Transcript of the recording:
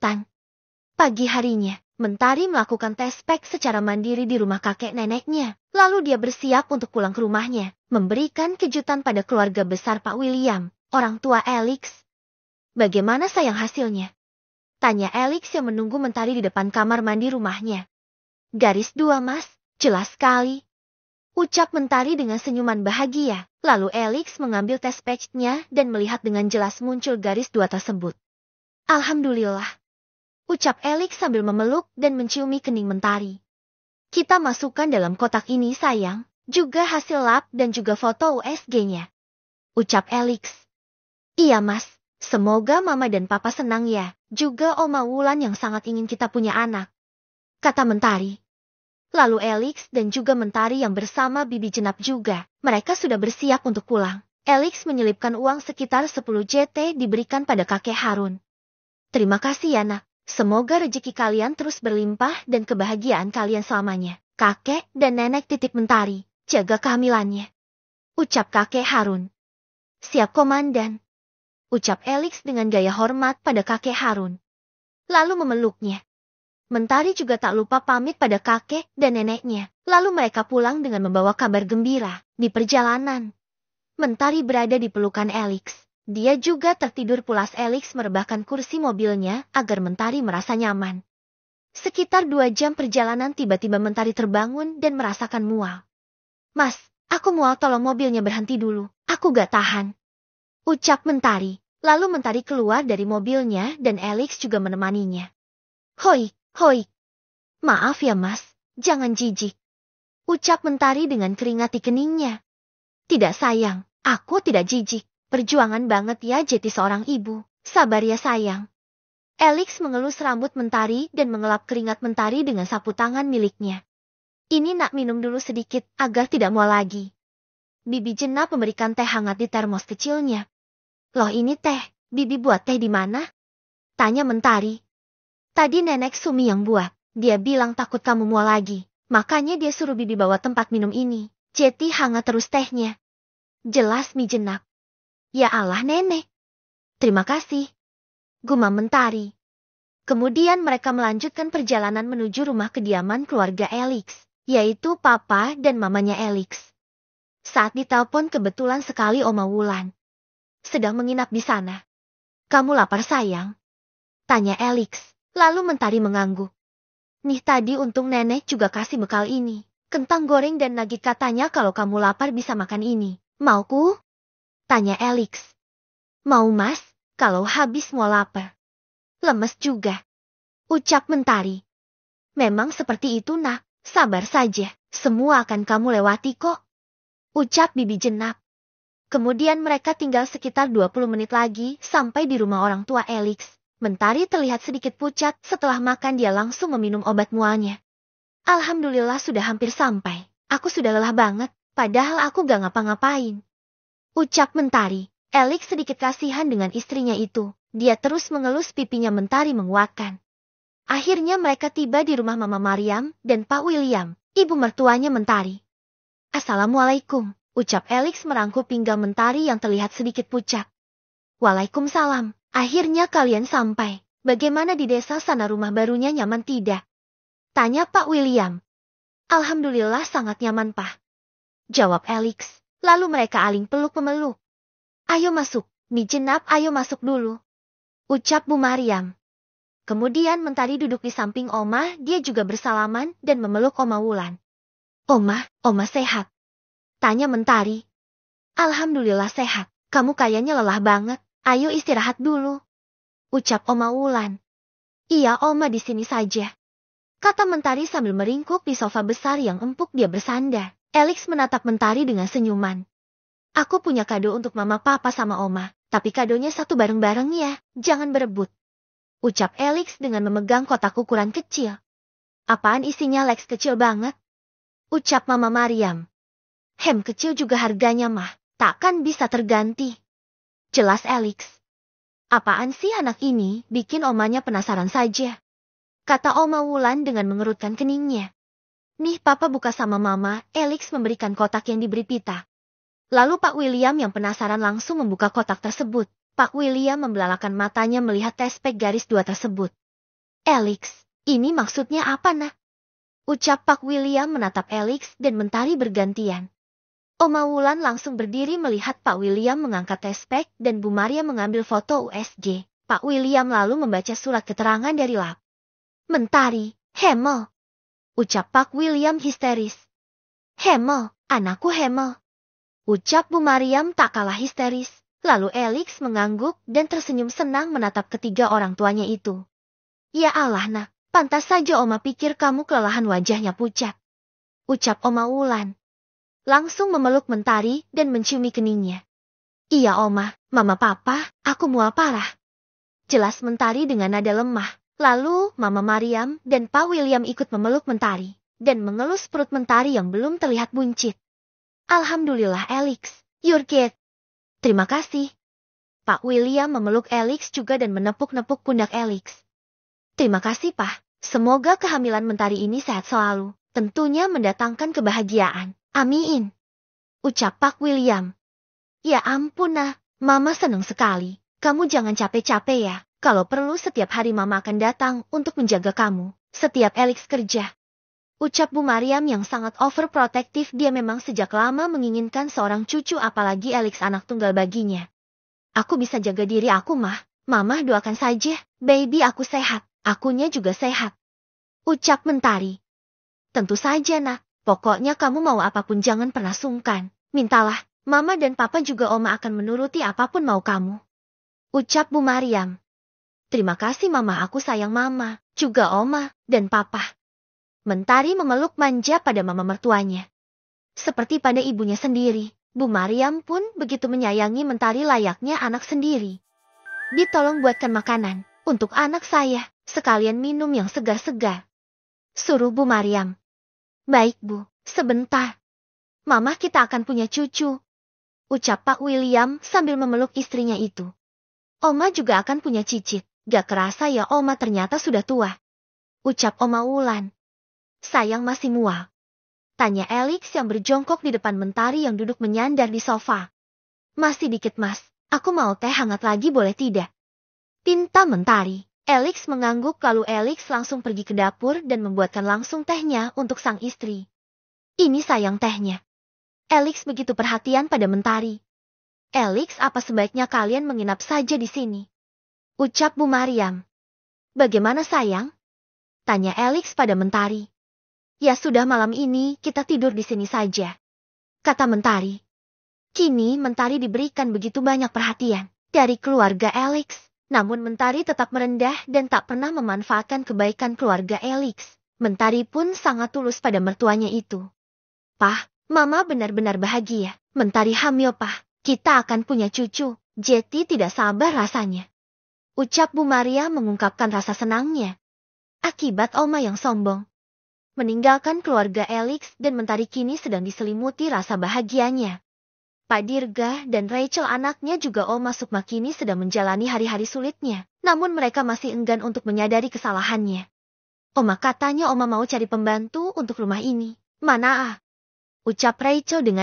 kejutan. Pagi harinya, Mentari melakukan tes pack secara mandiri di rumah kakek neneknya. Lalu dia bersiap untuk pulang ke rumahnya, memberikan kejutan pada keluarga besar Pak William, orang tua Alex. Bagaimana sayang hasilnya? Tanya Alex yang menunggu Mentari di depan kamar mandi rumahnya. Garis 2 mas, jelas sekali. Ucap Mentari dengan senyuman bahagia. Lalu Alex mengambil tes packnya dan melihat dengan jelas muncul garis 2 tersebut. Alhamdulillah. Ucap Alex sambil memeluk dan menciumi kening Mentari. Kita masukkan dalam kotak ini sayang, juga hasil lab dan juga foto USG-nya. Ucap Alex. Iya mas, semoga mama dan papa senang ya, juga Oma Wulan yang sangat ingin kita punya anak. Kata Mentari. Lalu Alex dan juga Mentari yang bersama Bibi Jenap juga, mereka sudah bersiap untuk pulang. Alex menyelipkan uang sekitar 10 JT diberikan pada kakek Harun. Terima kasih ya nak. Semoga rezeki kalian terus berlimpah dan kebahagiaan kalian selamanya. Kakek dan nenek titip Mentari, jaga kehamilannya. Ucap kakek Harun. Siap komandan. Ucap Alex dengan gaya hormat pada kakek Harun. Lalu memeluknya. Mentari juga tak lupa pamit pada kakek dan neneknya. Lalu mereka pulang dengan membawa kabar gembira. Di perjalanan, Mentari berada di pelukan Alex. Dia juga tertidur pulas. Alex merebahkan kursi mobilnya agar Mentari merasa nyaman. Sekitar 2 jam perjalanan tiba-tiba Mentari terbangun dan merasakan mual. Mas, aku mual, tolong mobilnya berhenti dulu, aku gak tahan. Ucap Mentari. Lalu Mentari keluar dari mobilnya dan Alex juga menemaninya. Hoi, hoi. Maaf ya mas, jangan jijik. Ucap Mentari dengan keringat di keningnya. Tidak sayang, aku tidak jijik. Perjuangan banget ya jadi seorang ibu. Sabar ya sayang. Alex mengelus rambut Mentari dan mengelap keringat Mentari dengan sapu tangan miliknya. Ini nak minum dulu sedikit agar tidak mual lagi. Bibi Jenap memberikan teh hangat di termos kecilnya. Loh ini teh, Bibi buat teh di mana? Tanya Mentari. Tadi nenek Sumi yang buat. Dia bilang takut kamu mual lagi. Makanya dia suruh Bibi bawa tempat minum ini. Jadi hangat terus tehnya. Jelas Mi Jenap. Ya Allah nenek. Terima kasih. Gumam Mentari. Kemudian mereka melanjutkan perjalanan menuju rumah kediaman keluarga Alex, yaitu papa dan mamanya Alex. Saat ditelepon kebetulan sekali Oma Wulan sedang menginap di sana. Kamu lapar sayang? Tanya Alex. Lalu Mentari mengangguk. Nih tadi untung nenek juga kasih bekal ini. Kentang goreng dan nugget, katanya kalau kamu lapar bisa makan ini. Mauku? Tanya Alex. Mau mas, kalau habis mau lapar. Lemes juga. Ucap Mentari. Memang seperti itu nak, sabar saja, semua akan kamu lewati kok. Ucap Bibi Jenap. Kemudian mereka tinggal sekitar 20 menit lagi sampai di rumah orang tua Alex. Mentari terlihat sedikit pucat, setelah makan dia langsung meminum obat mualnya. Alhamdulillah sudah hampir sampai, aku sudah lelah banget, padahal aku gak ngapa-ngapain. Ucap Mentari. Alex sedikit kasihan dengan istrinya itu. Dia terus mengelus pipinya. Mentari menguatkan. Akhirnya mereka tiba di rumah Mama Mariam dan Pak William, ibu mertuanya Mentari. Assalamualaikum, ucap Alex merangkul pinggang Mentari yang terlihat sedikit pucat. Waalaikumsalam, akhirnya kalian sampai. Bagaimana di desa sana, rumah barunya nyaman tidak? Tanya Pak William. Alhamdulillah sangat nyaman Pak. Jawab Alex. Lalu mereka aling peluk memeluk. Ayo masuk, Mi Jenap, ayo masuk dulu. Ucap Bu Mariam. Kemudian Mentari duduk di samping Oma, dia juga bersalaman dan memeluk Oma Wulan. Oma sehat? Tanya Mentari. Alhamdulillah sehat, kamu kayaknya lelah banget, ayo istirahat dulu. Ucap Oma Wulan. Iya Oma di sini saja. Kata Mentari sambil meringkuk di sofa besar yang empuk dia bersandar. Alex menatap Mentari dengan senyuman. Aku punya kado untuk Mama, Papa sama Oma, tapi kadonya satu bareng-bareng ya, jangan berebut. Ucap Alex dengan memegang kotak ukuran kecil. Apaan isinya Lex, kecil banget? Ucap Mama Mariam. Kecil juga harganya mah, takkan bisa terganti. Jelas Alex. Apaan sih anak ini, bikin omanya penasaran saja. Kata Oma Wulan dengan mengerutkan keningnya. Nih Papa buka sama Mama, Alex memberikan kotak yang diberi pita. Lalu Pak William yang penasaran langsung membuka kotak tersebut. Pak William membelalakan matanya melihat tespek garis 2 tersebut. Alex, ini maksudnya apa nak? Ucap Pak William menatap Alex dan Mentari bergantian. Oma Wulan langsung berdiri melihat Pak William mengangkat tespek dan Bu Maria mengambil foto USG. Pak William lalu membaca surat keterangan dari lab. Mentari, Hemel. Ucap Pak William histeris. Hemel, anakku Hemel. Ucap Bu Mariam tak kalah histeris. Lalu Alex mengangguk dan tersenyum senang menatap ketiga orang tuanya itu. Ya Allah nak, pantas saja Oma pikir kamu kelelahan wajahnya pucat. Ucap Oma Wulan. Langsung memeluk Mentari dan menciumi keningnya. Iya Oma, Mama Papa, aku mual parah. Jelas Mentari dengan nada lemah. Lalu Mama Mariam dan Pak William ikut memeluk Mentari dan mengelus perut Mentari yang belum terlihat buncit. Alhamdulillah Alex, you're good. Terima kasih. Pak William memeluk Alex juga dan menepuk-nepuk pundak Alex. Terima kasih Pak, semoga kehamilan Mentari ini sehat selalu, tentunya mendatangkan kebahagiaan. Amin. Ucap Pak William. Ya ampun nah, Mama senang sekali. Kamu jangan capek-capek ya. Kalau perlu setiap hari Mama akan datang untuk menjaga kamu. Setiap Alex kerja. Ucap Bu Mariam yang sangat overprotective, dia memang sejak lama menginginkan seorang cucu apalagi Alex anak tunggal baginya. Aku bisa jaga diri aku mah. Mama doakan saja, baby aku sehat. Akunya juga sehat. Ucap Mentari. Tentu saja nak. Pokoknya kamu mau apapun jangan pernah sungkan. Mintalah, Mama dan Papa juga Oma akan menuruti apapun mau kamu. Ucap Bu Mariam. Terima kasih Mama, aku sayang Mama, juga Oma, dan Papa. Mentari memeluk manja pada Mama mertuanya. Seperti pada ibunya sendiri, Bu Mariam pun begitu menyayangi Mentari layaknya anak sendiri. Ditolong buatkan makanan, untuk anak saya, sekalian minum yang segar-segar. Suruh Bu Mariam. Baik Bu, sebentar. Mama kita akan punya cucu. Ucap Pak William sambil memeluk istrinya itu. Oma juga akan punya cicit. Gak kerasa ya Oma ternyata sudah tua. Ucap Oma Wulan. Sayang masih mual. Tanya Alex yang berjongkok di depan Mentari yang duduk menyandar di sofa. Masih dikit mas, aku mau teh hangat lagi boleh tidak? Pinta Mentari. Alex mengangguk lalu Alex langsung pergi ke dapur dan membuatkan langsung tehnya untuk sang istri. Ini sayang tehnya. Alex begitu perhatian pada Mentari. Alex, apa sebaiknya kalian menginap saja di sini? Ucap Bu Mariam. Bagaimana sayang? Tanya Alex pada Mentari. Ya sudah malam ini kita tidur di sini saja. Kata Mentari. Kini Mentari diberikan begitu banyak perhatian dari keluarga Alex. Namun Mentari tetap merendah dan tak pernah memanfaatkan kebaikan keluarga Alex. Mentari pun sangat tulus pada mertuanya itu. Pah, Mama benar-benar bahagia. Mentari hamil Pah, kita akan punya cucu. Jetty tidak sabar rasanya. Ucap Bu Maria mengungkapkan rasa senangnya. Akibat Oma yang sombong. Meninggalkan keluarga Alex dan Mentari kini sedang diselimuti rasa bahagianya. Pak Dirga dan Rachel anaknya juga Oma Sukma kini sedang menjalani hari-hari sulitnya. Namun mereka masih enggan untuk menyadari kesalahannya. Oma katanya Oma mau cari pembantu untuk rumah ini. Mana ah? Ucap Rachel dengan